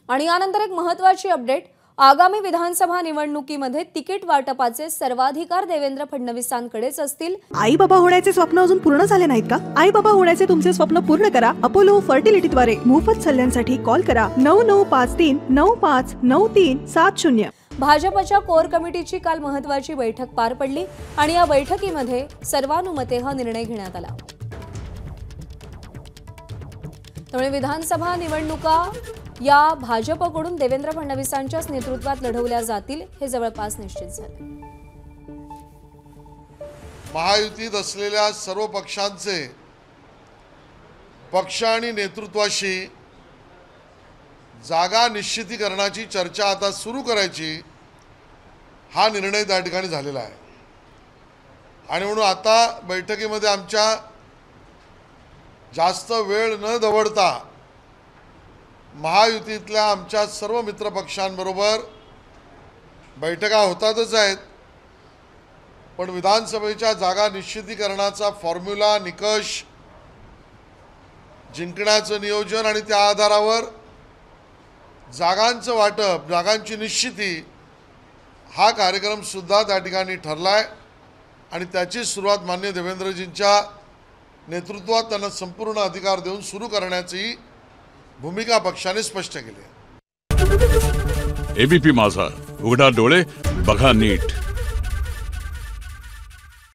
आणि यानंतर एक महत्त्वाची अपडेट। आगामी विधानसभा निवडणुकीमध्ये तिकीट वाटपाचे सर्वाधिकार देवेंद्र फडणवीसांकडेच असतील। आई बाबा होण्याचे स्वप्न अजून पूर्ण झाले नाहीत का? आई बाबा होण्याचे तुमचे स्वप्न पूर्ण करा अपोलो फर्टिलिटीद्वारे। मोफत सल्ल्यांसाठी कॉल करा 9953959370। भाजपच्या कोर कमिटीची काल महत्त्वाची बैठक पार पडली आणि या बैठकीमध्ये सर्वानुमते हा निर्णय घेण्यात आला। त्यामुळे विधानसभा निवडणुका या भाजपकडून देवेंद्र फडणवीसांच्याच नेतृत्वात लढवल्या जातील हे जवळपास निश्चित झाले। महायुतीत असलेल्या सर्व पक्षांचे पक्ष आणि नेतृत्वाशी जागा निश्चितीकरणाची चर्चा आता सुरू करायची हा निर्णय त्या ठिकाणी झालेला आहे। आणि म्हणून आता बैठकीमध्ये आमच्या जास्त वेळ न दवडता महायुतीतल्या आमच्या सर्व मित्रपक्षांबरोबर बैठका होतातच आहेत, पण विधानसभेच्या जागा निश्चितीकरणाचा फॉर्म्युला, निकष, जिंकण्याचं नियोजन आणि त्या आधारावर जागांचं वाटप, जागांची निश्चिती हा कार्यक्रम सुद्धा त्या ठिकाणी ठरला आहे आणि त्याची सुरुवात माननीय देवेंद्रजींच्या नेतृत्वात त्यांना संपूर्ण अधिकार देऊन सुरू करण्याची भूमिका पक्षाने स्पष्ट केली आहे। एबीपी माझा, उघडा डोळे बघा नीट।